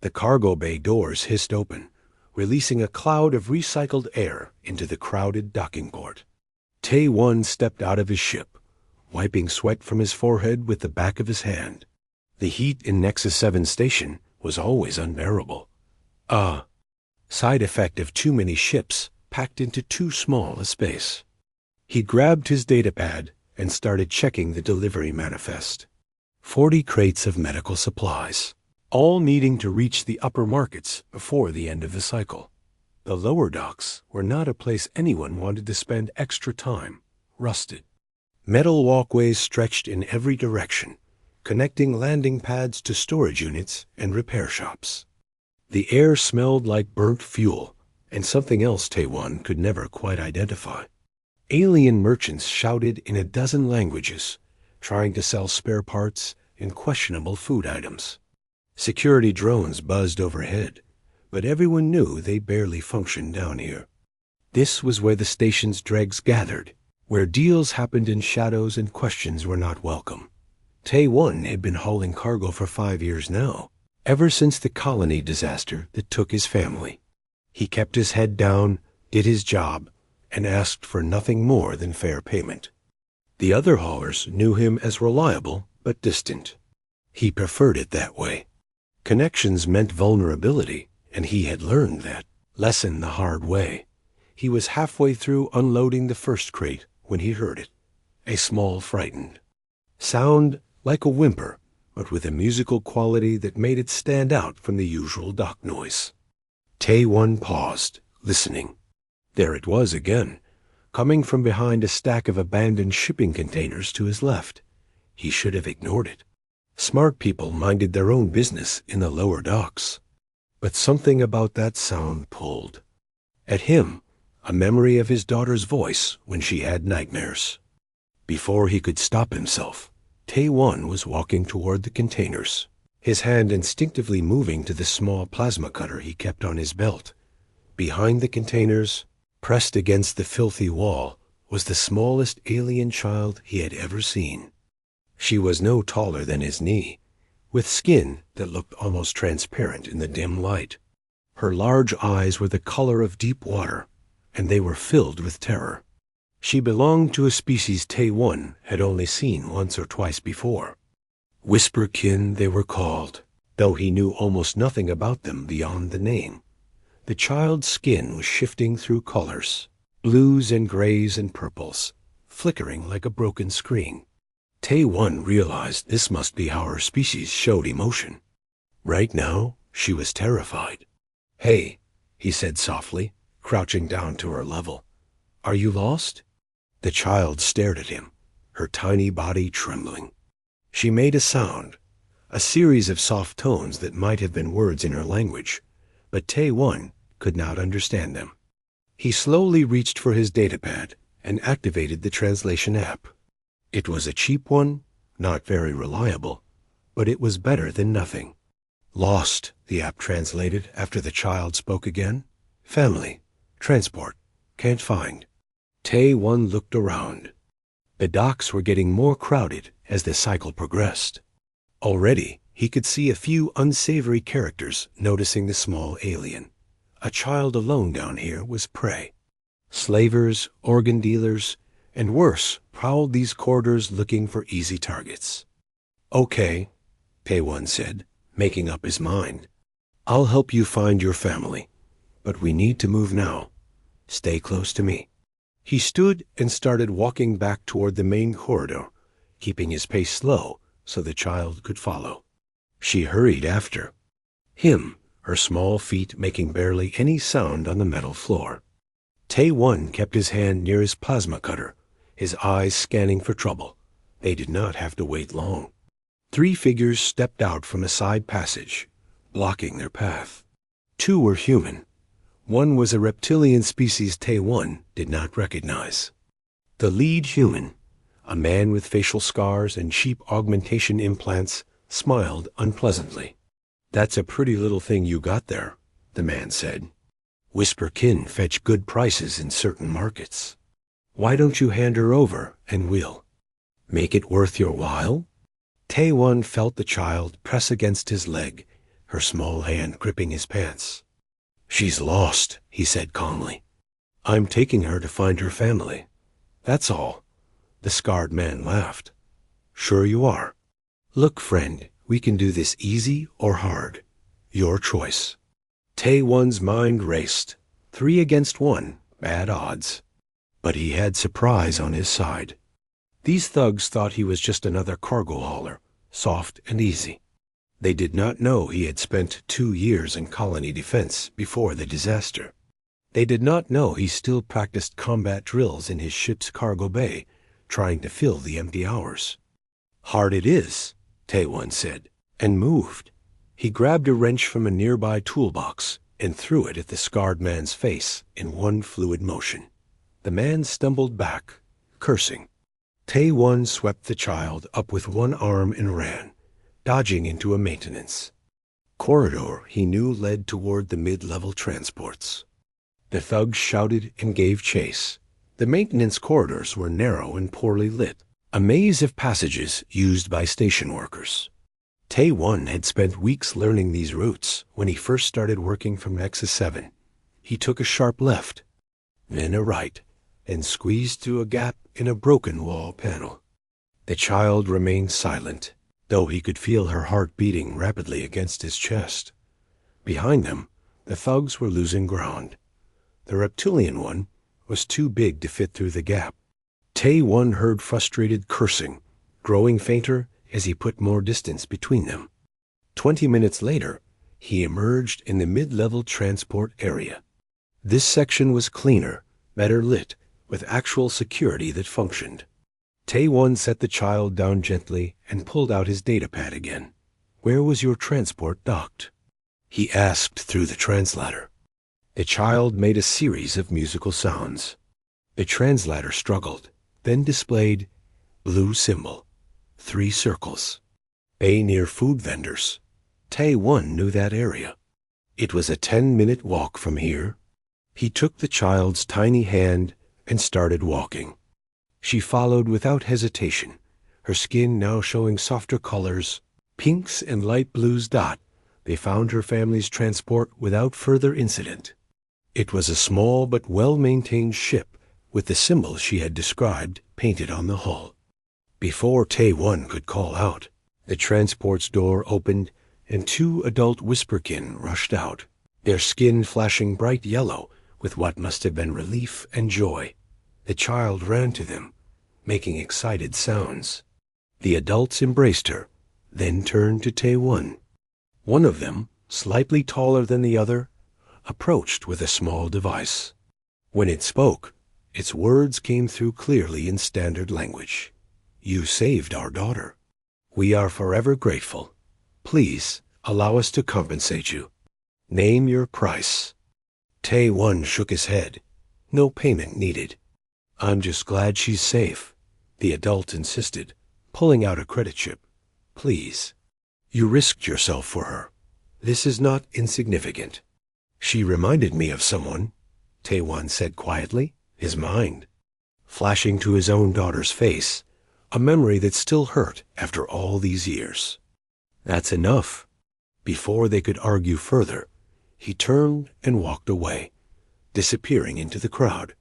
The cargo bay doors hissed open, releasing a cloud of recycled air into the crowded docking port. Tae-Won stepped out of his ship, wiping sweat from his forehead with the back of his hand. The heat in Nexus 7 station was always unbearable. Side effect of too many ships packed into too small a space. He grabbed his datapad and started checking the delivery manifest. 40 crates of medical supplies, all needing to reach the upper markets before the end of the cycle. The lower docks were not a place anyone wanted to spend extra time, rusted. Metal walkways stretched in every direction, connecting landing pads to storage units and repair shops. The air smelled like burnt fuel and something else Tae-Won could never quite identify. Alien merchants shouted in a dozen languages, trying to sell spare parts and questionable food items. Security drones buzzed overhead, but everyone knew they barely functioned down here. This was where the station's dregs gathered, where deals happened in shadows and questions were not welcome. Tae-Won had been hauling cargo for 5 years now, ever since the colony disaster that took his family. He kept his head down, did his job, and asked for nothing more than fair payment. The other haulers knew him as reliable but distant. He preferred it that way. Connections meant vulnerability, and he had learned that lesson the hard way. He was halfway through unloading the first crate when he heard it, a small frightened sound like a whimper, but with a musical quality that made it stand out from the usual dock noise. Tae-Won paused, listening. There it was again, coming from behind a stack of abandoned shipping containers to his left. He should have ignored it. Smart people minded their own business in the lower docks. But something about that sound pulled. At him, a memory of his daughter's voice when she had nightmares. Before he could stop himself, Tae-Won was walking toward the containers, his hand instinctively moving to the small plasma cutter he kept on his belt. Behind the containers, pressed against the filthy wall, was the smallest alien child he had ever seen. She was no taller than his knee, with skin that looked almost transparent in the dim light. Her large eyes were the color of deep water, and they were filled with terror. She belonged to a species Tae-Won had only seen once or twice before. Whisperkin they were called, though he knew almost nothing about them beyond the name. The child's skin was shifting through colors, blues and grays and purples, flickering like a broken screen. Tae-Won realized this must be how her species showed emotion. Right now, she was terrified. "Hey," he said softly, crouching down to her level. "Are you lost?" The child stared at him, her tiny body trembling. She made a sound, a series of soft tones that might have been words in her language, but Tae-Won could not understand them. He slowly reached for his datapad and activated the translation app. It was a cheap one, not very reliable, but it was better than nothing. "Lost," the app translated after the child spoke again. "Family, transport, can't find." Tae-Won looked around. The docks were getting more crowded as the cycle progressed. Already, he could see a few unsavory characters noticing the small alien. A child alone down here was prey. Slavers, organ dealers, and worse, prowled these corridors looking for easy targets. "Okay," Tae-Won said, making up his mind. "I'll help you find your family, but we need to move now. Stay close to me." He stood and started walking back toward the main corridor, keeping his pace slow so the child could follow. She hurried after him, her small feet making barely any sound on the metal floor. Tae-Won kept his hand near his plasma cutter, his eyes scanning for trouble. They did not have to wait long. 3 figures stepped out from a side passage, blocking their path. 2 were human. 1 was a reptilian species Tae-Won did not recognize. The lead human, a man with facial scars and cheap augmentation implants, smiled unpleasantly. "That's a pretty little thing you got there," the man said. "Whisperkin fetch good prices in certain markets. Why don't you hand her over and we'll make it worth your while?" Tae-Won felt the child press against his leg, her small hand gripping his pants. "She's lost," he said calmly. "I'm taking her to find her family. That's all." The scarred man laughed. "Sure you are. Look, friend, we can do this easy or hard. Your choice." Tae-Won's mind raced. 3 against 1, bad odds. But he had surprise on his side. These thugs thought he was just another cargo hauler, soft and easy. They did not know he had spent 2 years in colony defense before the disaster. They did not know he still practiced combat drills in his ship's cargo bay, trying to fill the empty hours. "Hard it is," Tae-Won said, and moved. He grabbed a wrench from a nearby toolbox and threw it at the scarred man's face in one fluid motion. The man stumbled back, cursing. Tae-Won swept the child up with one arm and ran, dodging into a maintenance corridor he knew led toward the mid-level transports. The thugs shouted and gave chase. The maintenance corridors were narrow and poorly lit, a maze of passages used by station workers. Tae-Won had spent weeks learning these routes when he first started working from Nexus 7. He took a sharp left, then a right, and squeezed through a gap in a broken wall panel. The child remained silent, though he could feel her heart beating rapidly against his chest. Behind them, the thugs were losing ground. The reptilian one was too big to fit through the gap. Tae-Won heard frustrated cursing, growing fainter as he put more distance between them. 20 minutes later, he emerged in the mid-level transport area. This section was cleaner, better lit, with actual security that functioned. Tae-Won set the child down gently and pulled out his datapad again. "Where was your transport docked?" he asked through the translator. The child made a series of musical sounds. The translator struggled, then displayed blue symbol, 3 circles. Bay near food vendors. Tae-Won knew that area. It was a 10-minute walk from here. He took the child's tiny hand and started walking. She followed without hesitation, her skin now showing softer colors, pinks and light blues. They found her family's transport without further incident. It was a small but well-maintained ship with the symbol she had described painted on the hull. Before Tae-Won could call out, the transport's door opened and 2 adult whisperkin rushed out, their skin flashing bright yellow with what must have been relief and joy. The child ran to them, making excited sounds. The adults embraced her, then turned to Tae-Won. One of them, slightly taller than the other, approached with a small device. When it spoke, its words came through clearly in standard language. "You saved our daughter. We are forever grateful. Please allow us to compensate you. Name your price." Tae-Won shook his head. "No payment needed." "I'm just glad she's safe," the adult insisted, pulling out a credit chip. "Please. You risked yourself for her. This is not insignificant." "She reminded me of someone," Tae-Won said quietly, his mind flashing to his own daughter's face, a memory that still hurt after all these years. "That's enough." Before they could argue further, he turned and walked away, disappearing into the crowd.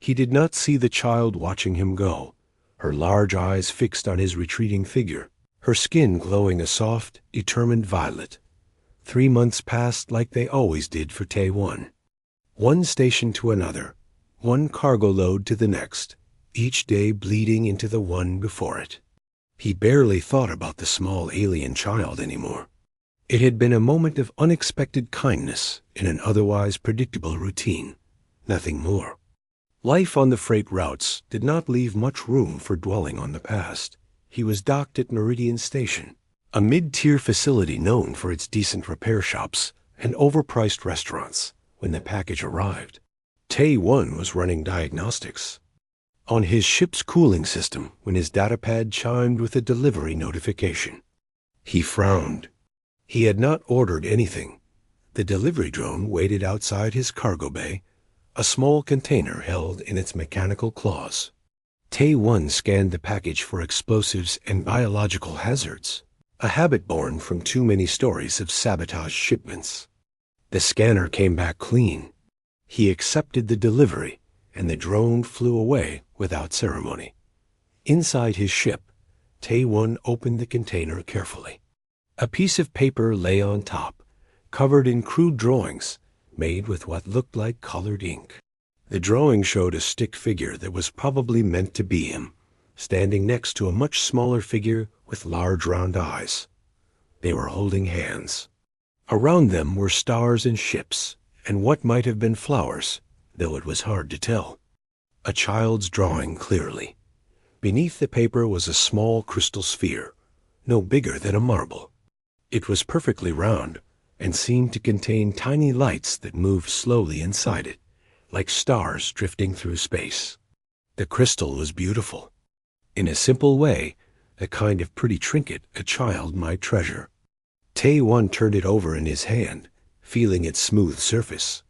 He did not see the child watching him go, her large eyes fixed on his retreating figure, her skin glowing a soft, determined violet. 3 months passed like they always did for Tae-Won. One station to another, one cargo load to the next, each day bleeding into the one before it. He barely thought about the small alien child anymore. It had been a moment of unexpected kindness in an otherwise predictable routine, nothing more. Life on the freight routes did not leave much room for dwelling on the past. He was docked at Meridian Station, a mid-tier facility known for its decent repair shops and overpriced restaurants, when the package arrived. Tae-Won was running diagnostics on his ship's cooling system when his datapad chimed with a delivery notification. He frowned. He had not ordered anything. The delivery drone waited outside his cargo bay, a small container held in its mechanical claws. Tae-Won scanned the package for explosives and biological hazards. a habit born from too many stories of sabotage shipments. The scanner came back clean. He accepted the delivery, and the drone flew away without ceremony. Inside his ship, Tae-1 opened the container carefully. A piece of paper lay on top, covered in crude drawings made with what looked like colored ink. The drawing showed a stick figure that was probably meant to be him, standing next to a much smaller figure with large round eyes. They were holding hands. Around them were stars and ships, and what might have been flowers, though it was hard to tell. A child's drawing, clearly. Beneath the paper was a small crystal sphere, no bigger than a marble. It was perfectly round, and seemed to contain tiny lights that moved slowly inside it, like stars drifting through space. The crystal was beautiful. In a simple way, a kind of pretty trinket a child might treasure. Tae-1 turned it over in his hand, feeling its smooth surface.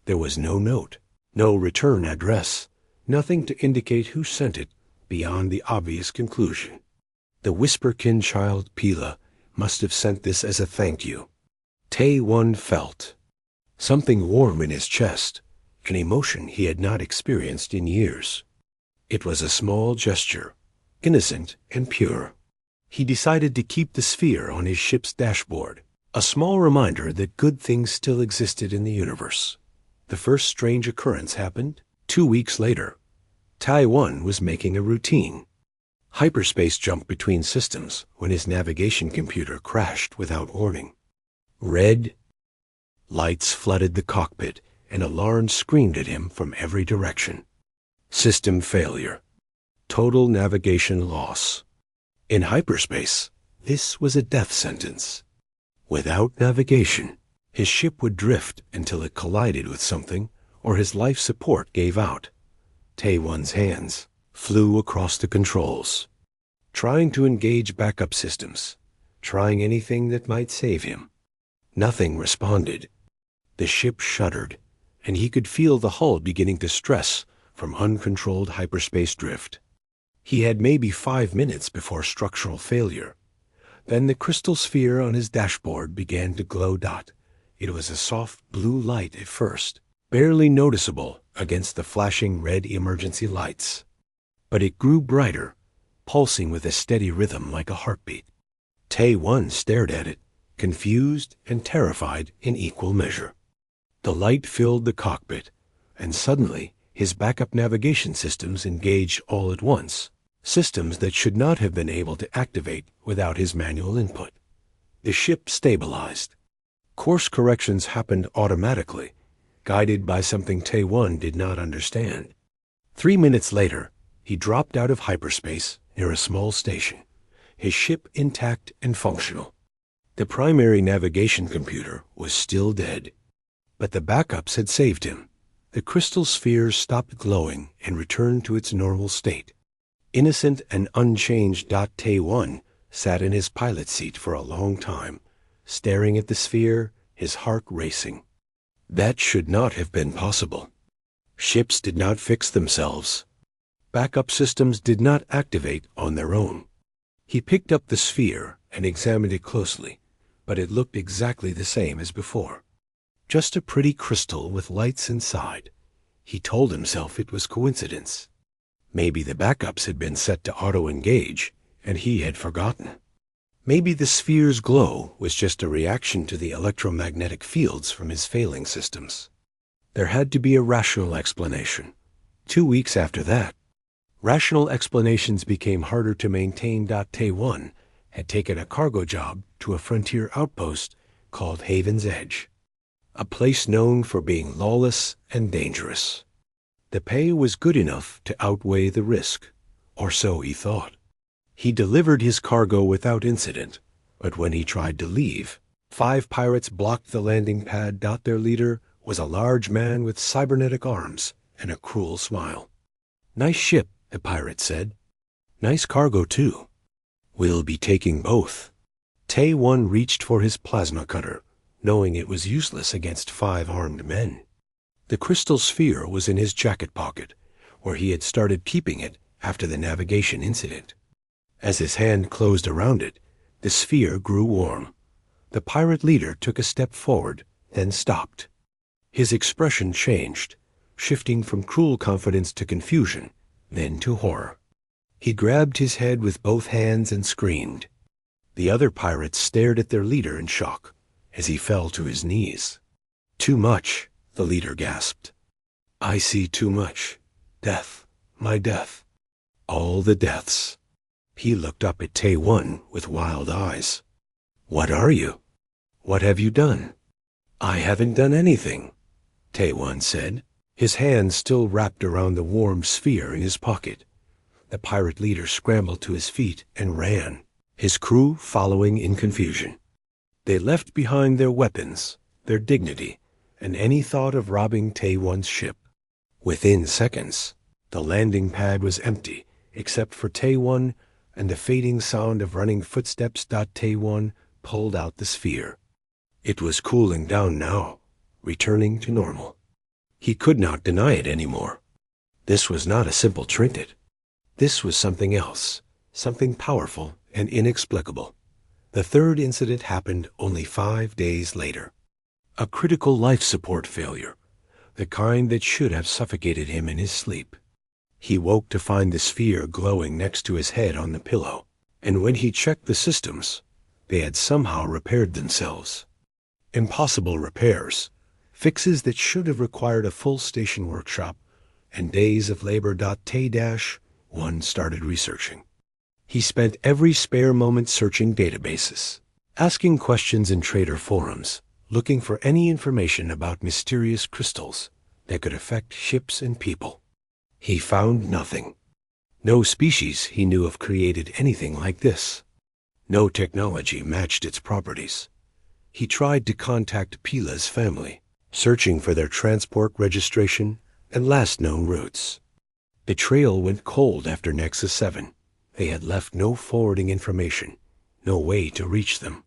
There was no note, no return address, nothing to indicate who sent it beyond the obvious conclusion. The Whisperkin child Pila must have sent this as a thank you. Tae-1 felt something warm in his chest, an emotion he had not experienced in years. It was a small gesture, innocent and pure. He decided to keep the sphere on his ship's dashboard, a small reminder that good things still existed in the universe. The first strange occurrence happened 2 weeks later. Tae-1 was making a routine. Hyperspace jumped between systems when his navigation computer crashed without warning. Red lights flooded the cockpit, and alarms screamed at him from every direction. System failure. Total navigation loss. In hyperspace, this was a death sentence. Without navigation, his ship would drift until it collided with something or his life support gave out. Tae-1's hands flew across the controls, trying to engage backup systems, trying anything that might save him. Nothing responded. The ship shuddered, and he could feel the hull beginning to stress from uncontrolled hyperspace drift. He had maybe 5 minutes before structural failure. Then the crystal sphere on his dashboard began to glow. It was a soft blue light at first, barely noticeable against the flashing red emergency lights. But it grew brighter, pulsing with a steady rhythm like a heartbeat. Tae-1 stared at it, confused and terrified in equal measure. The light filled the cockpit, and suddenly his backup navigation systems engaged all at once, systems that should not have been able to activate without his manual input. The ship stabilized. Course corrections happened automatically, guided by something Tae-1 did not understand. 3 minutes later, he dropped out of hyperspace near a small station, his ship intact and functional. The primary navigation computer was still dead, but the backups had saved him. The crystal sphere stopped glowing and returned to its normal state. Innocent and unchanged. Tae-1 sat in his pilot seat for a long time, staring at the sphere, his heart racing. That should not have been possible. Ships did not fix themselves. Backup systems did not activate on their own. He picked up the sphere and examined it closely, but it looked exactly the same as before. Just a pretty crystal with lights inside. He told himself it was coincidence. Maybe the backups had been set to auto-engage, and he had forgotten. Maybe the sphere's glow was just a reaction to the electromagnetic fields from his failing systems. There had to be a rational explanation. 2 weeks after that, rational explanations became harder to maintain. Tae-1 had taken a cargo job to a frontier outpost called Haven's Edge, a place known for being lawless and dangerous. The pay was good enough to outweigh the risk, or so he thought. He delivered his cargo without incident, but when he tried to leave, 5 pirates blocked the landing pad. Their leader was a large man with cybernetic arms and a cruel smile. "Nice ship," the pirate said. "Nice cargo, too. We'll be taking both." Tae-1 reached for his plasma cutter, knowing it was useless against 5 armed men. The crystal sphere was in his jacket pocket, where he had started keeping it after the navigation incident. As his hand closed around it, The sphere grew warm. The pirate leader took a step forward, then stopped. His expression changed, shifting from cruel confidence to confusion, then to horror. He grabbed his head with both hands and screamed. The other pirates stared at their leader in shock as he fell to his knees. "Too much," the leader gasped. "I see too much. Death, my death. All the deaths." He looked up at Tae-Won with wild eyes. "What are you? What have you done?" "I haven't done anything," Tae-Won said, his hands still wrapped around the warm sphere in his pocket. The pirate leader scrambled to his feet and ran, his crew following in confusion. They left behind their weapons, their dignity, and any thought of robbing Tae-Won's ship. Within seconds, the landing pad was empty except for Tae-Won and the fading sound of running footsteps. Tae-Won pulled out the sphere. It was cooling down now, returning to normal. He could not deny it anymore. This was not a simple trinket. This was something else, something powerful and inexplicable. The third incident happened only 5 days later. A critical life support failure, the kind that should have suffocated him in his sleep. He woke to find the sphere glowing next to his head on the pillow, and when he checked the systems, they had somehow repaired themselves. Impossible repairs, fixes that should have required a full station workshop and days of labor. Tae-Won started researching. He spent every spare moment searching databases, asking questions in trader forums, looking for any information about mysterious crystals that could affect ships and people. He found nothing. No species he knew of created anything like this. No technology matched its properties. He tried to contact Pila's family, searching for their transport registration and last known routes. The trail went cold after Nexus 7. They had left no forwarding information, no way to reach them.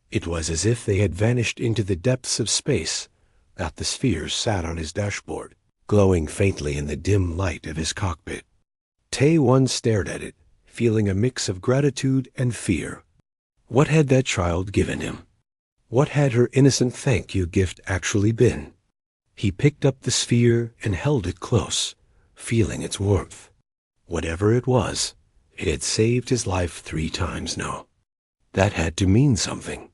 It was as if they had vanished into the depths of space. The sphere sat on his dashboard, glowing faintly in the dim light of his cockpit. Tae-Won stared at it, feeling a mix of gratitude and fear. What had that child given him? What had her innocent thank you gift actually been? He picked up the sphere and held it close, feeling its warmth. Whatever it was, it had saved his life 3 times now. That had to mean something.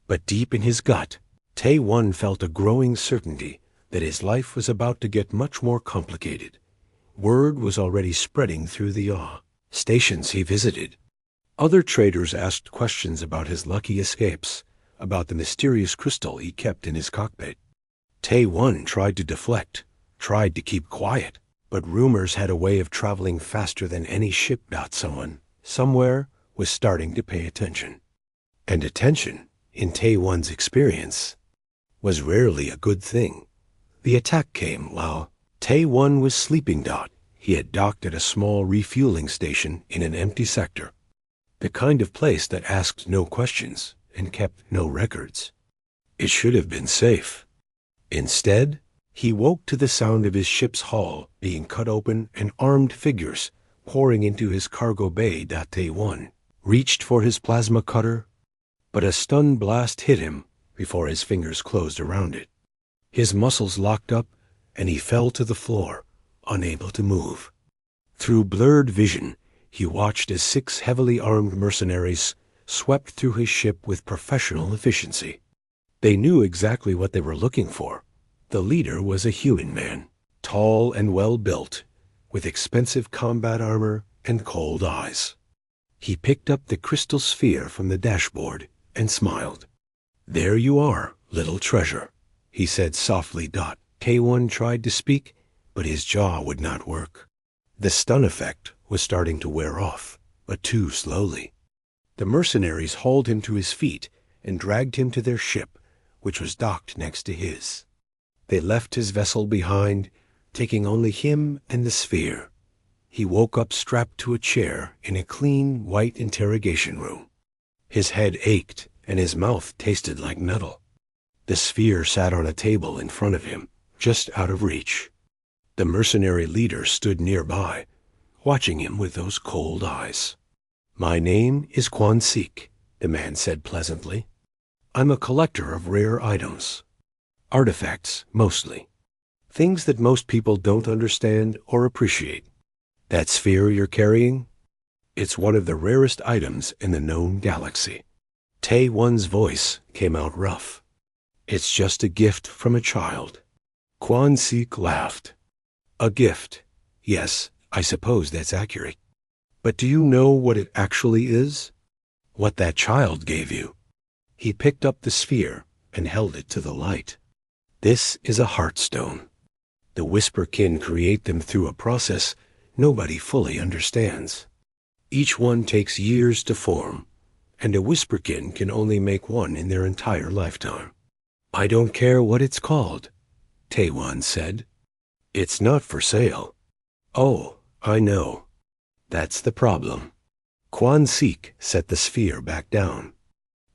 But deep in his gut, Tae-Won felt a growing certainty that his life was about to get much more complicated. Word was already spreading through the stations he visited. Other traders asked questions about his lucky escapes, about the mysterious crystal he kept in his cockpit. Tae-Won tried to deflect, tried to keep quiet, but rumors had a way of traveling faster than any ship. Someone, somewhere, was starting to pay attention. And attention, in Tae-Won's experience, was rarely a good thing. The attack came while Tae-Won was sleeping. He had docked at a small refueling station in an empty sector, the kind of place that asked no questions and kept no records. It should have been safe. Instead, he woke to the sound of his ship's hull being cut open and armed figures pouring into his cargo bay. Tae-Won reached for his plasma cutter, but a stun blast hit him before his fingers closed around it. His muscles locked up, and he fell to the floor, unable to move. Through blurred vision, he watched as 6 heavily armed mercenaries swept through his ship with professional efficiency. They knew exactly what they were looking for. The leader was a human man, tall and well-built, with expensive combat armor and cold eyes. He picked up the crystal sphere from the dashboard and smiled. "There you are, little treasure," he said softly. Tae-Won tried to speak, but his jaw would not work. The stun effect was starting to wear off, but too slowly. The mercenaries hauled him to his feet and dragged him to their ship, which was docked next to his. They left his vessel behind, taking only him and the sphere. He woke up strapped to a chair in a clean, white interrogation room. His head ached and his mouth tasted like metal. The sphere sat on a table in front of him, just out of reach. The mercenary leader stood nearby, watching him with those cold eyes. "My name is Kwon-Sik," the man said pleasantly. I'm a collector of rare items. Artifacts, mostly. Things that most people don't understand or appreciate. That sphere you're carrying? It's one of the rarest items in the known galaxy. Tae-Won's voice came out rough. It's just a gift from a child. Kwon-Sik laughed. A gift. Yes, I suppose that's accurate. But do you know what it actually is? What that child gave you? He picked up the sphere and held it to the light. This is a heartstone. The Whisperkin create them through a process nobody fully understands. Each one takes years to form, and a Whisperkin can only make one in their entire lifetime. I don't care what it's called, Tae-Won said. It's not for sale. Oh, I know. That's the problem. Kwon-Sik set the sphere back down.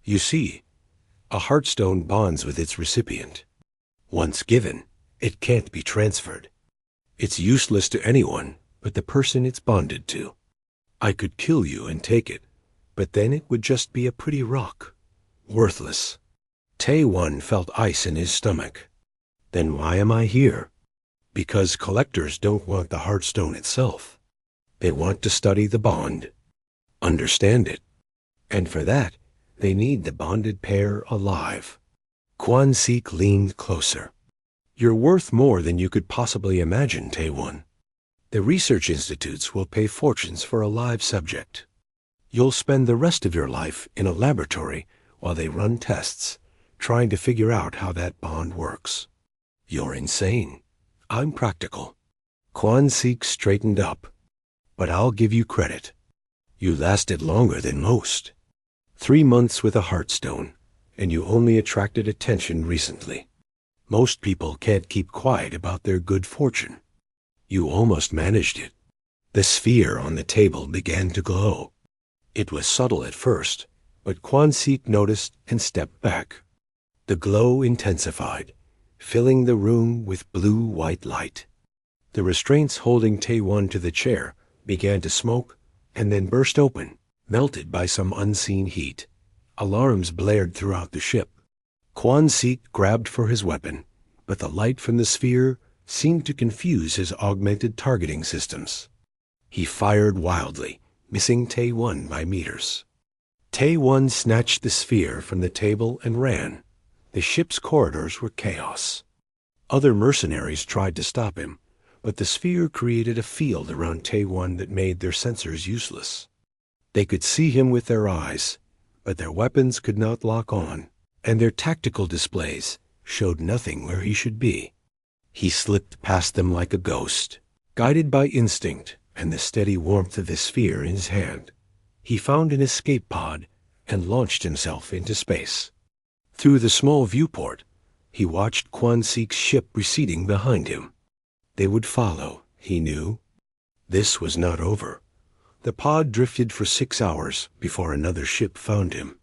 You see, a heartstone bonds with its recipient. Once given, it can't be transferred. It's useless to anyone but the person it's bonded to. I could kill you and take it, but then it would just be a pretty rock. Worthless. Tae-Won felt ice in his stomach. Then why am I here? Because collectors don't want the heartstone itself. They want to study the bond, understand it, and for that, they need the bonded pair alive. Kwon-Sik leaned closer. You're worth more than you could possibly imagine, Tae-Won. The research institutes will pay fortunes for a live subject. You'll spend the rest of your life in a laboratory while they run tests, trying to figure out how that bond works. You're insane. I'm practical. Kwon-Sik straightened up. But I'll give you credit. You lasted longer than most. 3 months with a heartstone, and you only attracted attention recently. Most people can't keep quiet about their good fortune. You almost managed it. The sphere on the table began to glow. It was subtle at first, but Kwon-Sik noticed and stepped back. The glow intensified, filling the room with blue-white light. The restraints holding Tae-Won to the chair began to smoke and then burst open, melted by some unseen heat. Alarms blared throughout the ship. Kwon-Sik grabbed for his weapon, but the light from the sphere seemed to confuse his augmented targeting systems. He fired wildly, missing Tae-Won by meters. Tae-Won snatched the sphere from the table and ran. The ship's corridors were chaos. Other mercenaries tried to stop him, but the sphere created a field around Tae-Won that made their sensors useless. They could see him with their eyes, but their weapons could not lock on, and their tactical displays showed nothing where he should be. He slipped past them like a ghost, guided by instinct and the steady warmth of the sphere in his hand. He found an escape pod and launched himself into space. Through the small viewport, he watched Kwon-Sik's ship receding behind him. They would follow, he knew. This was not over. The pod drifted for 6 hours before another ship found him.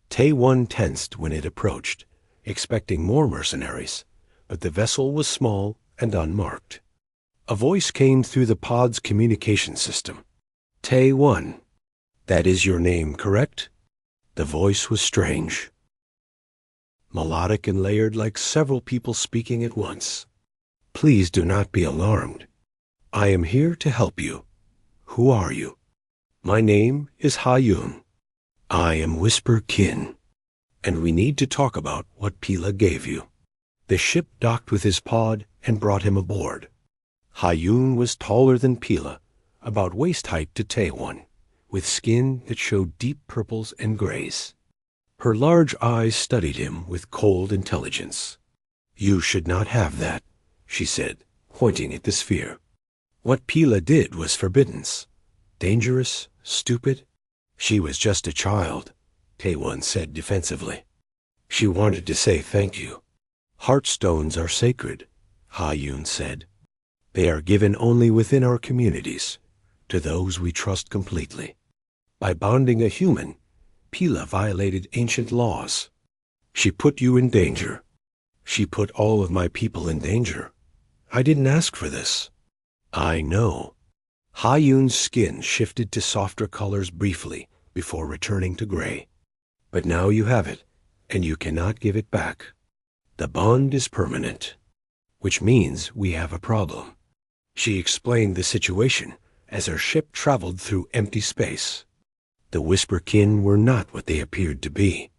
Tae-Won tensed when it approached, expecting more mercenaries, but the vessel was small and unmarked. A voice came through the pod's communication system. Tae-Won. That is your name, correct? The voice was strange. Melodic and layered like several people speaking at once. Please do not be alarmed. I am here to help you. Who are you? My name is Ha-Yun. I am Whisperkin, and we need to talk about what Pila gave you. The ship docked with his pod and brought him aboard. Ha-Yun was taller than Pila, about waist height to Tae-Won, with skin that showed deep purples and grays. Her large eyes studied him with cold intelligence. You should not have that, she said, pointing at the sphere. What Pila did was forbidden. Dangerous, stupid. She was just a child, Tae-Won said defensively. She wanted to say thank you. Heartstones are sacred, Ha-Yun said. They are given only within our communities, to those we trust completely. By bonding a human, Pila violated ancient laws. She put you in danger. She put all of my people in danger. I didn't ask for this. I know. Ha-Yun's skin shifted to softer colors briefly before returning to gray. But now you have it, and you cannot give it back. The bond is permanent, which means we have a problem. She explained the situation as her ship traveled through empty space. The Whisperkin were not what they appeared to be.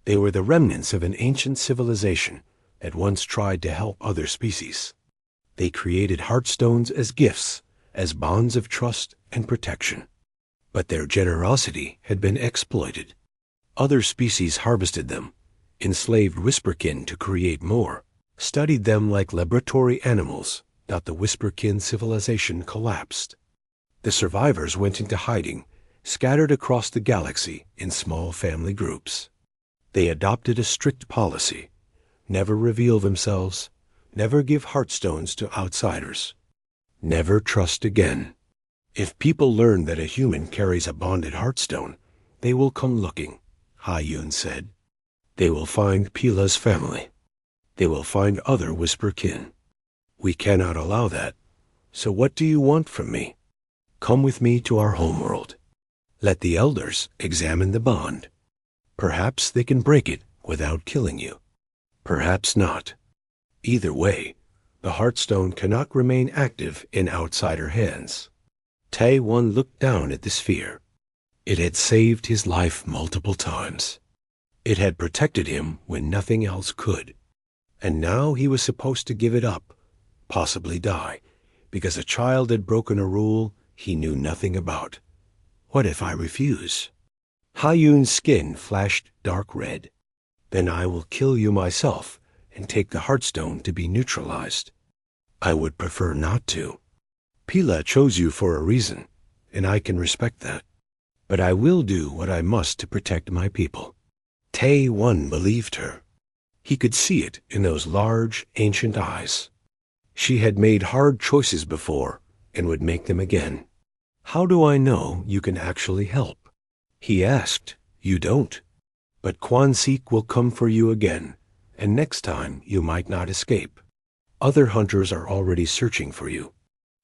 They were the remnants of an ancient civilization that once tried to help other species. They created heartstones as gifts, as bonds of trust and protection. But their generosity had been exploited. Other species harvested them, enslaved Whisperkin to create more, studied them like laboratory animals. The Whisperkin civilization collapsed. The survivors went into hiding, scattered across the galaxy in small family groups. They adopted a strict policy: never reveal themselves, never give heartstones to outsiders, never trust again. If people learn that a human carries a bonded heartstone, they will come looking, Ha-Yun said. They will find Pila's family. They will find other Whisperkin. We cannot allow that. So what do you want from me? Come with me to our homeworld. Let the elders examine the bond. Perhaps they can break it without killing you. Perhaps not. Either way, the heartstone cannot remain active in outsider hands. Tae-Won looked down at the sphere. It had saved his life multiple times. It had protected him when nothing else could. And now he was supposed to give it up, possibly die, because a child had broken a rule he knew nothing about. What if I refuse? Ha-Yun's skin flashed dark red. Then I will kill you myself and take the heartstone to be neutralized. I would prefer not to. Pila chose you for a reason, and I can respect that. But I will do what I must to protect my people. Tae-Won believed her. He could see it in those large, ancient eyes. She had made hard choices before and would make them again. How do I know you can actually help? He asked. You don't. But Quan-Seek will come for you again, and next time you might not escape. Other hunters are already searching for you.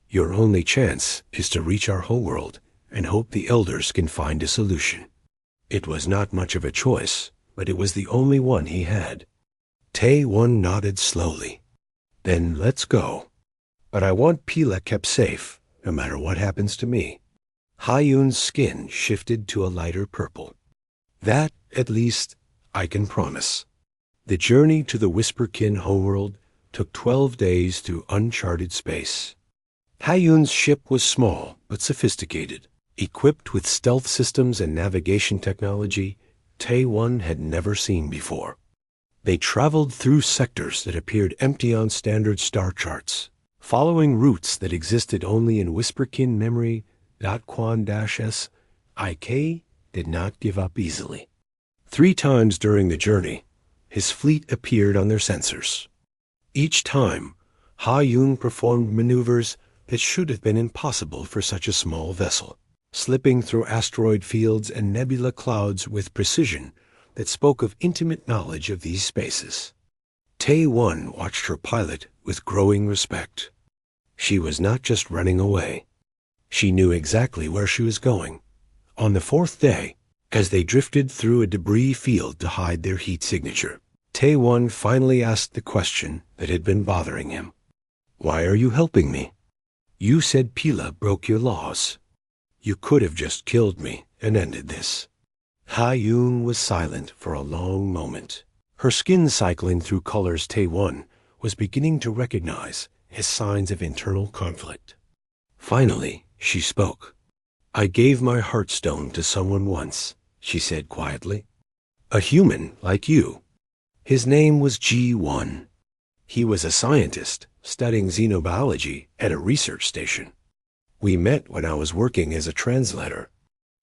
Your only chance is to reach our homeworld and hope the elders can find a solution. It was not much of a choice, but it was the only one he had. Tae-Won nodded slowly. Then let's go. But I want Pila kept safe, no matter what happens to me. Ha-Yun's skin shifted to a lighter purple. That, at least, I can promise. The journey to the Whisperkin homeworld took 12 days through uncharted space. Ha-Yun's ship was small but sophisticated, equipped with stealth systems and navigation technology Tae-Won had never seen before. They traveled through sectors that appeared empty on standard star charts, following routes that existed only in Whisperkin memory. Quan-S-Ik did not give up easily. 3 times during the journey, his fleet appeared on their sensors. Each time, Ha-Yun performed maneuvers that should have been impossible for such a small vessel, slipping through asteroid fields and nebula clouds with precision that spoke of intimate knowledge of these spaces. Tae-Won watched her pilot with growing respect. She was not just running away. She knew exactly where she was going. On the 4th day, as they drifted through a debris field to hide their heat signature, Tae-Won finally asked the question that had been bothering him. Why are you helping me? You said Pila broke your laws. You could have just killed me and ended this. Ha-Yun was silent for a long moment. Her skin cycling through colors Tae-Won was beginning to recognize as signs of internal conflict. Finally, she spoke. I gave my heartstone to someone once, she said quietly. A human like you. His name was G1. He was a scientist studying xenobiology at a research station. We met when I was working as a translator.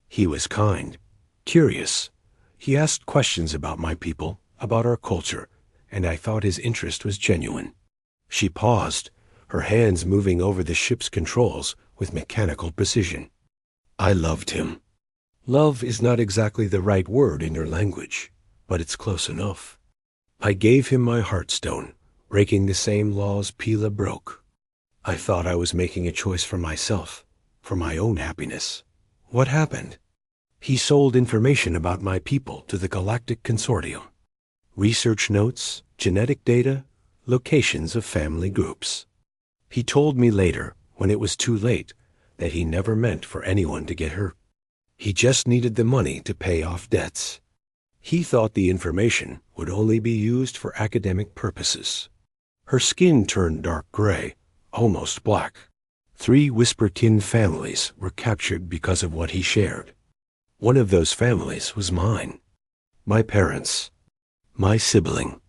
He was kind, curious. He asked questions about my people, about our culture, and I thought his interest was genuine. She paused, her hands moving over the ship's controls with mechanical precision. I loved him. Love is not exactly the right word in your language, but it's close enough. I gave him my heartstone, breaking the same laws Pila broke. I thought I was making a choice for myself, for my own happiness. What happened? He sold information about my people to the Galactic Consortium. Research notes, genetic data, locations of family groups. He told me later, when it was too late, that he never meant for anyone to get hurt. He just needed the money to pay off debts. He thought the information would only be used for academic purposes. Her skin turned dark gray, almost black. 3 Whisperkin families were captured because of what he shared. One of those families was mine. My parents. My sibling.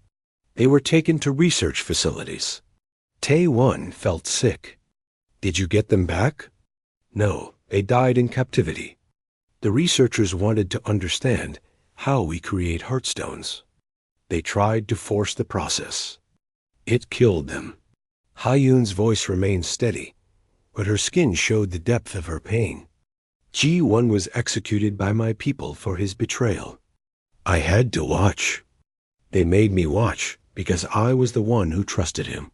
They were taken to research facilities. Tae-1 felt sick. Did you get them back? No, they died in captivity. The researchers wanted to understand how we create heartstones. They tried to force the process. It killed them. Ha-Yoon's voice remained steady, but her skin showed the depth of her pain. Ji-1 was executed by my people for his betrayal. I had to watch. They made me watch because I was the one who trusted him,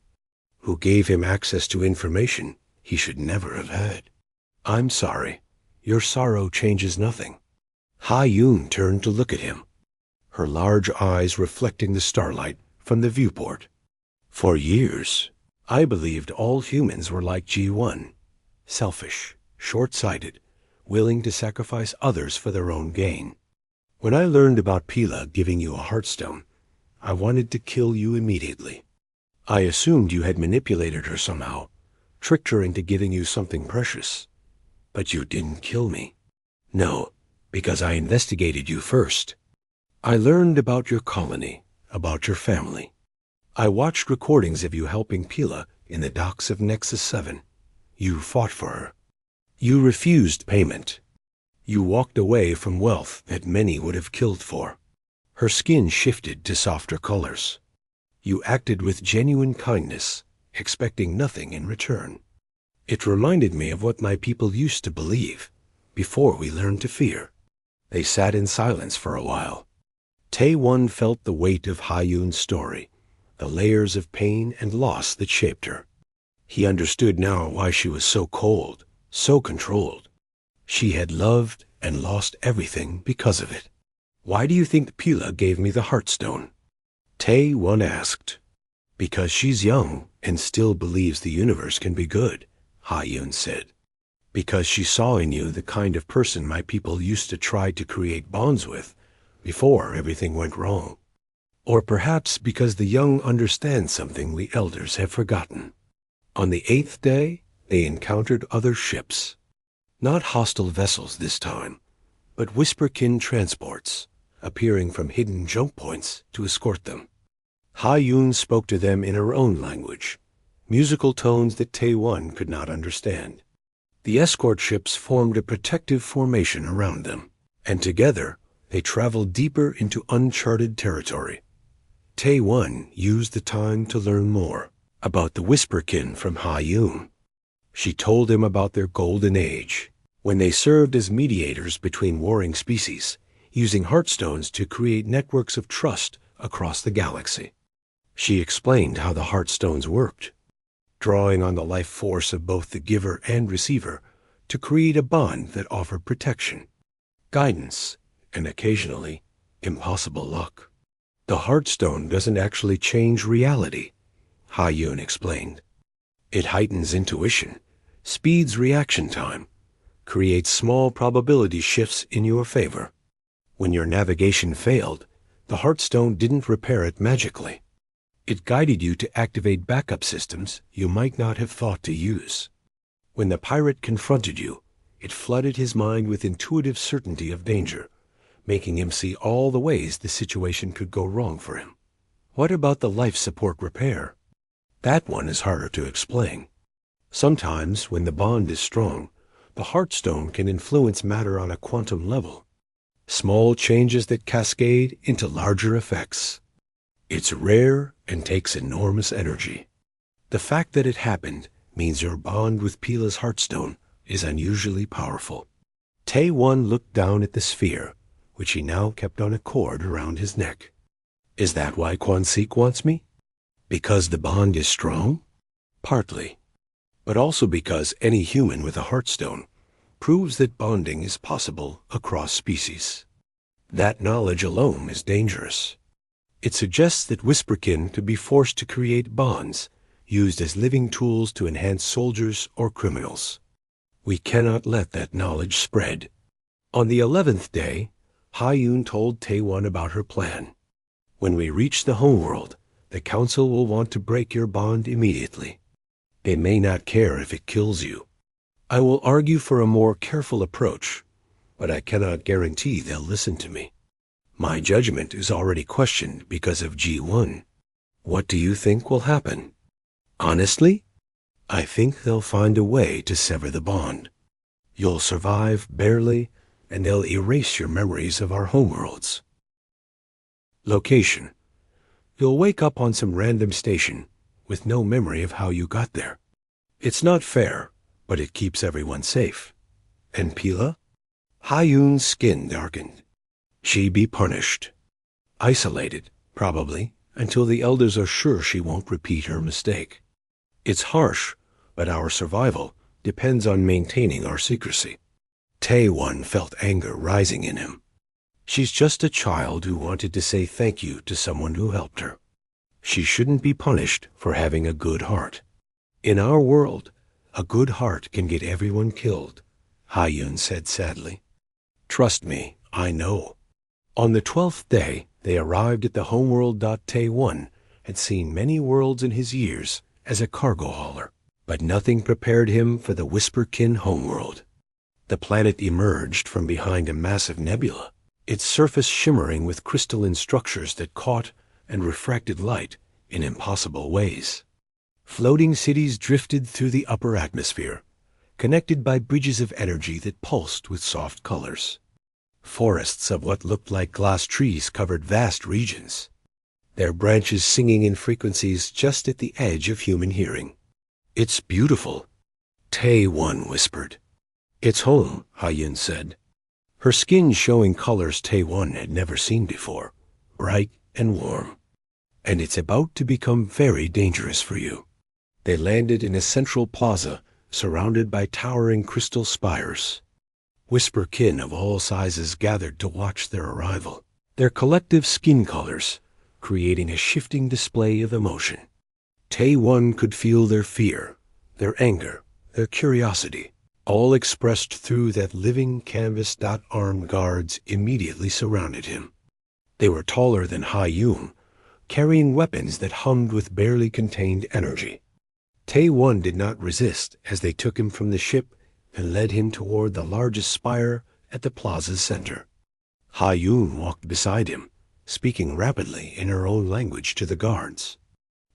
who gave him access to information he should never have had. I'm sorry. Your sorrow changes nothing. Ha-Yoon turned to look at him, her large eyes reflecting the starlight from the viewport. For years, I believed all humans were like G1, selfish, short-sighted, willing to sacrifice others for their own gain. When I learned about Pila giving you a heartstone, I wanted to kill you immediately. I assumed you had manipulated her somehow, tricked her into giving you something precious. But you didn't kill me. No, because I investigated you first. I learned about your colony, about your family. I watched recordings of you helping Pila in the docks of Nexus 7. You fought for her. You refused payment. You walked away from wealth that many would have killed for. Her skin shifted to softer colors. You acted with genuine kindness, expecting nothing in return. It reminded me of what my people used to believe before we learned to fear. They sat in silence for a while. Tae-1 felt the weight of Ha-Yoon's story, the layers of pain and loss that shaped her. He understood now why she was so cold, so controlled. She had loved and lost everything because of it. Why do you think Pila gave me the Heartstone? Tae-1 asked. Because she's young and still believes the universe can be good, Ha-Yoon said. Because she saw in you the kind of person my people used to try to create bonds with before everything went wrong. Or perhaps because the young understand something we elders have forgotten. On the 8th day, they encountered other ships. Not hostile vessels this time, but Whisperkin transports, appearing from hidden jump points to escort them. Ha-Yoon spoke to them in her own language, musical tones that Tae-1 could not understand. The escort ships formed a protective formation around them, and together they traveled deeper into uncharted territory. Tae-1 used the time to learn more about the Whisperkin from Ha-Yoon. She told him about their golden age, when they served as mediators between warring species, using heartstones to create networks of trust across the galaxy. She explained how the heartstones worked, drawing on the life force of both the giver and receiver to create a bond that offered protection, guidance, and occasionally impossible luck. The Heartstone doesn't actually change reality, Ha-Yoon explained. It heightens intuition, speeds reaction time, creates small probability shifts in your favor. When your navigation failed, the Heartstone didn't repair it magically. It guided you to activate backup systems you might not have thought to use. When the pirate confronted you, it flooded his mind with intuitive certainty of danger, making him see all the ways the situation could go wrong for him. What about the life support repair? That one is harder to explain. Sometimes, when the bond is strong, the Heartstone can influence matter on a quantum level. Small changes that cascade into larger effects. It's rare and takes enormous energy. The fact that it happened means your bond with Pila's Heartstone is unusually powerful. Tae-1 looked down at the sphere, which he now kept on a cord around his neck. Is that why Kwon-Seek wants me? Because the bond is strong? Partly. But also because any human with a Heartstone proves that bonding is possible across species. That knowledge alone is dangerous. It suggests that Whisperkin could be forced to create bonds, used as living tools to enhance soldiers or criminals. We cannot let that knowledge spread. On the 11th day, Hayun told Taewon about her plan. When we reach the homeworld, the council will want to break your bond immediately. They may not care if it kills you. I will argue for a more careful approach, but I cannot guarantee they'll listen to me. My judgment is already questioned because of G1. What do you think will happen? Honestly, I think they'll find a way to sever the bond. You'll survive barely, and they'll erase your memories of our homeworlds. Location. You'll wake up on some random station with no memory of how you got there. It's not fair, but it keeps everyone safe. And Pila? Hayun's skin darkened. She be punished. Isolated, probably, until the elders are sure she won't repeat her mistake. It's harsh, but our survival depends on maintaining our secrecy. Taewon felt anger rising in him. She's just a child who wanted to say thank you to someone who helped her. She shouldn't be punished for having a good heart. In our world, a good heart can get everyone killed, Hayun said sadly. Trust me, I know. On the 12th day, they arrived at the homeworld. Taewon had seen many worlds in his years as a cargo hauler, but nothing prepared him for the Whisperkin homeworld. The planet emerged from behind a massive nebula, its surface shimmering with crystalline structures that caught and refracted light in impossible ways. Floating cities drifted through the upper atmosphere, connected by bridges of energy that pulsed with soft colors. Forests of what looked like glass trees covered vast regions, their branches singing in frequencies just at the edge of human hearing. It's beautiful, Taewon whispered. It's home, Hayun said. Her skin showing colors Taewon had never seen before, bright and warm. And it's about to become very dangerous for you. They landed in a central plaza surrounded by towering crystal spires. Whisperkin of all sizes gathered to watch their arrival, their collective skin colors creating a shifting display of emotion. Taewon could feel their fear, their anger, their curiosity, all expressed through that living canvas. Armed guards immediately surrounded him. They were taller than Hayun, carrying weapons that hummed with barely contained energy. Taewon did not resist as they took him from the ship and led him toward the largest spire at the plaza's center. Hayun walked beside him, speaking rapidly in her own language to the guards.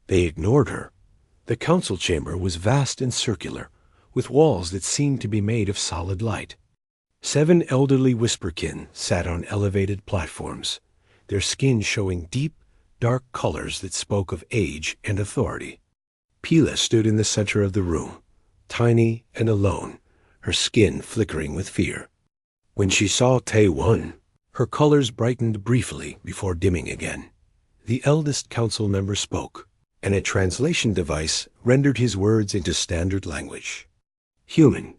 They ignored her. The council chamber was vast and circular, with walls that seemed to be made of solid light. 7 elderly Whisperkin sat on elevated platforms, their skin showing deep, dark colors that spoke of age and authority. Pila stood in the center of the room, tiny and alone, her skin flickering with fear. When she saw Taewon, her colors brightened briefly before dimming again. The eldest council member spoke, and a translation device rendered his words into standard language. Human,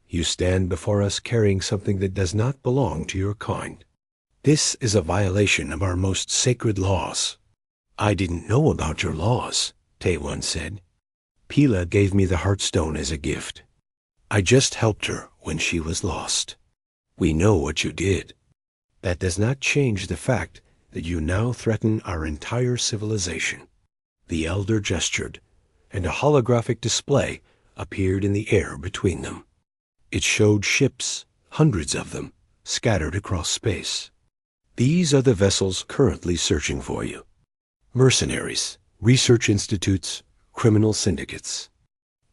you stand before us carrying something that does not belong to your kind. This is a violation of our most sacred laws. I didn't know about your laws, Taewon said. Pila gave me the Heartstone as a gift. I just helped her when she was lost. We know what you did. That does not change the fact that you now threaten our entire civilization. The elder gestured, and a holographic display appeared in the air between them. It showed ships, hundreds of them, scattered across space. These are the vessels currently searching for you. Mercenaries, research institutes, criminal syndicates.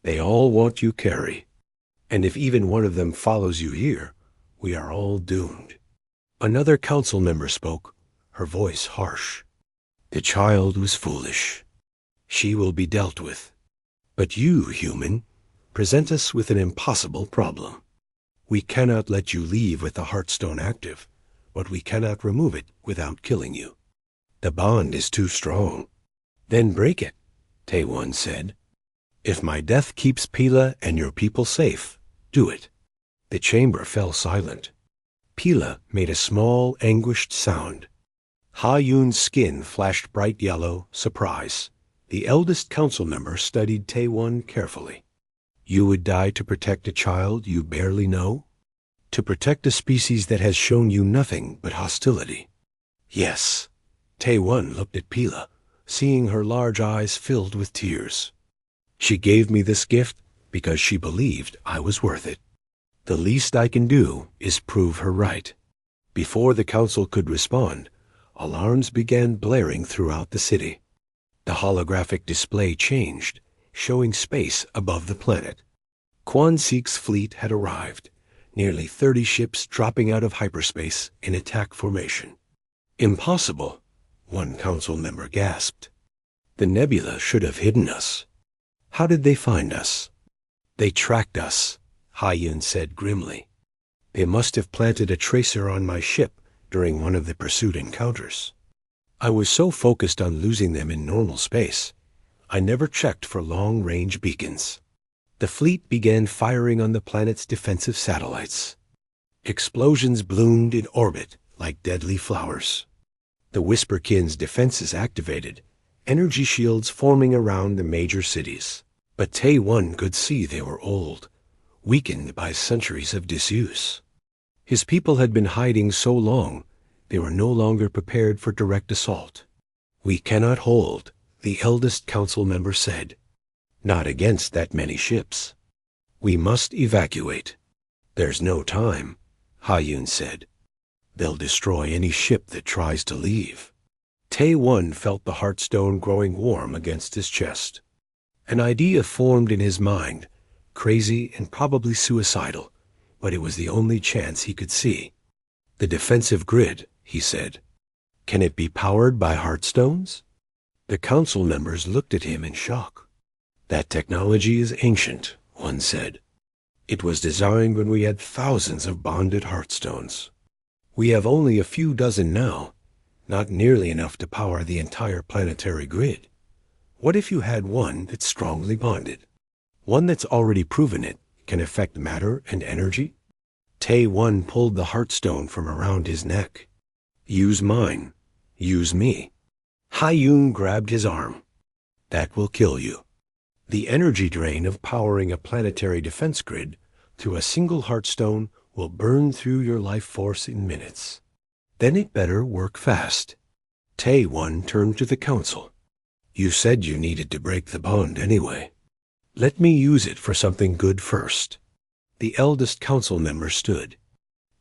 They all want you carry. And if even one of them follows you here, we are all doomed. Another council member spoke, her voice harsh. The child was foolish. She will be dealt with. But you, human, present us with an impossible problem. We cannot let you leave with the Heartstone active, but we cannot remove it without killing you. The bond is too strong. Then break it, Taewon said. If my death keeps Pila and your people safe, do it. The chamber fell silent. Pila made a small, anguished sound. Ha-Yun's skin flashed bright yellow, surprise. The eldest council member studied Tae-won carefully. You would die to protect a child you barely know? To protect a species that has shown you nothing but hostility? Yes. Tae-won looked at Pila, seeing her large eyes filled with tears. She gave me this gift because she believed I was worth it. The least I can do is prove her right. Before the council could respond, alarms began blaring throughout the city. The holographic display changed, showing space above the planet. Kwon-Seek's fleet had arrived, nearly 30 ships dropping out of hyperspace in attack formation. Impossible, one council member gasped. The nebula should have hidden us. How did they find us? They tracked us, Ha-Yun said grimly. They must have planted a tracer on my ship during one of the pursuit encounters. I was so focused on losing them in normal space, I never checked for long-range beacons. The fleet began firing on the planet's defensive satellites. Explosions bloomed in orbit like deadly flowers. The Whisperkin's defenses activated, energy shields forming around the major cities. But Tae-won could see they were old, weakened by centuries of disuse. His people had been hiding so long, they were no longer prepared for direct assault. We cannot hold, the eldest council member said. Not against that many ships. We must evacuate. There's no time, Ha-Yun said. They'll destroy any ship that tries to leave. Tae-won felt the heartstone growing warm against his chest. An idea formed in his mind, crazy and probably suicidal, but it was the only chance he could see. The defensive grid, he said. Can it be powered by heartstones? The council members looked at him in shock. That technology is ancient, one said. It was designed when we had thousands of bonded heartstones. We have only a few dozen now, not nearly enough to power the entire planetary grid. What if you had one that's strongly bonded? One that's already proven it can affect matter and energy? Tae-won pulled the heartstone from around his neck. Use mine. Use me. Ha-Yun grabbed his arm. That will kill you. The energy drain of powering a planetary defense grid through a single heartstone will burn through your life force in minutes. Then it better work fast. Tae-won turned to the council. You said you needed to break the bond anyway. Let me use it for something good first. The eldest council member stood.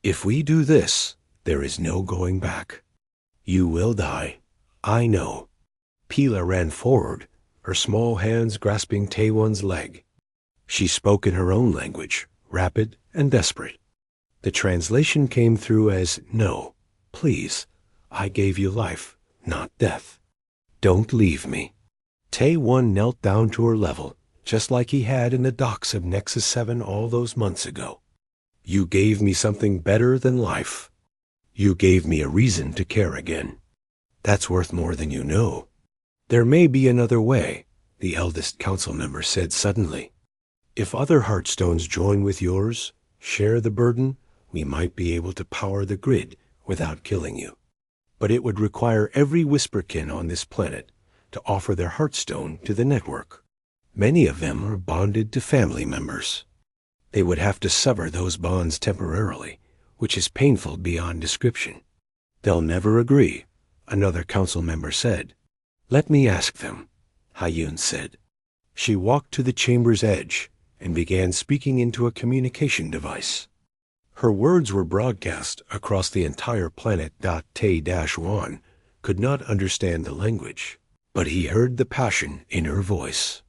If we do this, there is no going back. You will die. I know. Pila ran forward, her small hands grasping Tae-won's leg. She spoke in her own language, rapid and desperate. The translation came through as, no, please, I gave you life, not death. Don't leave me. Tae-won knelt down to her level, just like he had in the docks of Nexus 7 all those months ago. You gave me something better than life. You gave me a reason to care again. That's worth more than you know. There may be another way, the eldest council member said suddenly. If other heartstones join with yours, share the burden, we might be able to power the grid without killing you. But it would require every Whisperkin on this planet to offer their heartstone to the network. Many of them are bonded to family members. They would have to sever those bonds temporarily, which is painful beyond description. They'll never agree, another council member said. Let me ask them, Ha-Yun said. She walked to the chamber's edge and began speaking into a communication device. Her words were broadcast across the entire planet. Tae-won could not understand the language, but he heard the passion in her voice.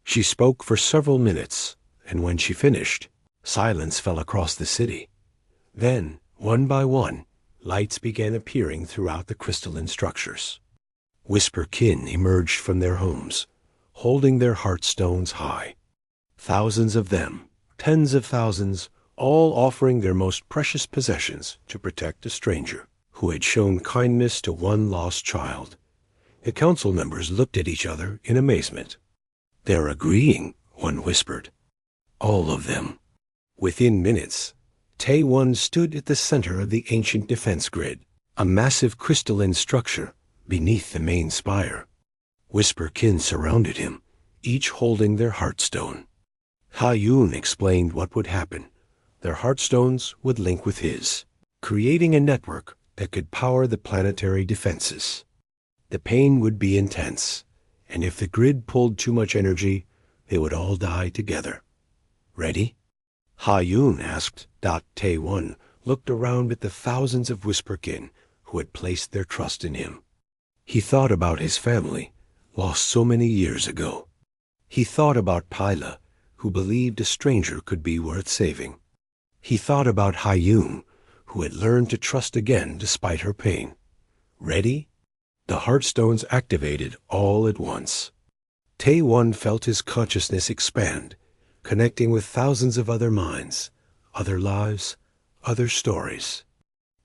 She spoke for several minutes, and when she finished, silence fell across the city. Then, one by one, lights began appearing throughout the crystalline structures. Whisperkin emerged from their homes, holding their heartstones high. Thousands of them, tens of thousands, all offering their most precious possessions to protect a stranger who had shown kindness to one lost child. The council members looked at each other in amazement. They're agreeing, one whispered. All of them. Within minutes, Tae-1 stood at the center of the ancient defense grid, a massive crystalline structure beneath the main spire. Whisper-kin surrounded him, each holding their heartstone. Ha-Yun explained what would happen. Their heartstones would link with his, creating a network that could power the planetary defenses. The pain would be intense, and if the grid pulled too much energy, they would all die together. Ready? Ha-Yun asked. Tae-1 looked around at the thousands of Whisper-kin who had placed their trust in him. He thought about his family, lost so many years ago. He thought about Pyla, who believed a stranger could be worth saving. He thought about Ha-Yun, who had learned to trust again despite her pain. Ready? The heartstones activated all at once. Tae-1 felt his consciousness expand, connecting with thousands of other minds, other lives, other stories.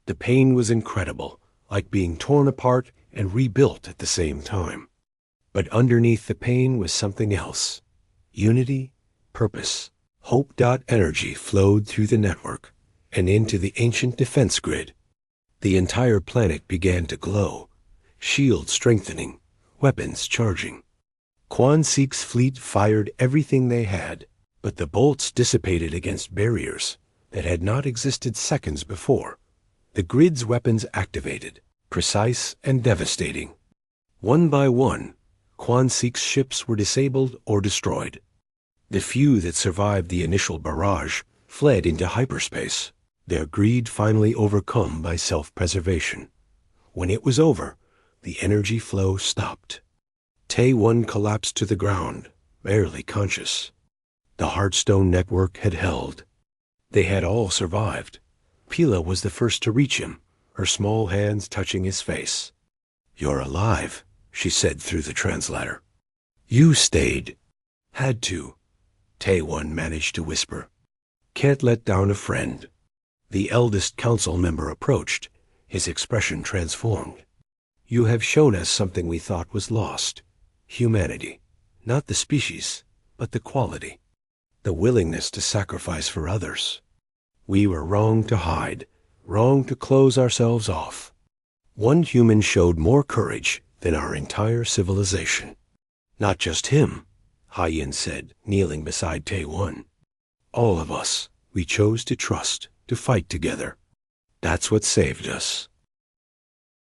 The pain was incredible, like being torn apart and rebuilt at the same time. But underneath the pain was something else. Unity, purpose, hope. Energy flowed through the network and into the ancient defense grid. The entire planet began to glow, shields strengthening, weapons charging. Quan Seek's fleet fired everything they had, but the bolts dissipated against barriers that had not existed seconds before. The grid's weapons activated, precise and devastating. One by one, Quan Seek's ships were disabled or destroyed. The few that survived the initial barrage fled into hyperspace, their greed finally overcome by self-preservation. When it was over, the energy flow stopped. Tae-1 collapsed to the ground, barely conscious. The Heartstone network had held. They had all survived. Pila was the first to reach him, her small hands touching his face. "You're alive," she said through the translator. "You stayed." "Had to," Tae-1 managed to whisper. "Can't let down a friend." The eldest council member approached, his expression transformed. "You have shown us something we thought was lost. Humanity. Not the species, but the quality. The willingness to sacrifice for others. We were wrong to hide, wrong to close ourselves off. One human showed more courage than our entire civilization." "Not just him," Ha-Yin said, kneeling beside Tae-1. "All of us. We chose to trust, to fight together. That's what saved us."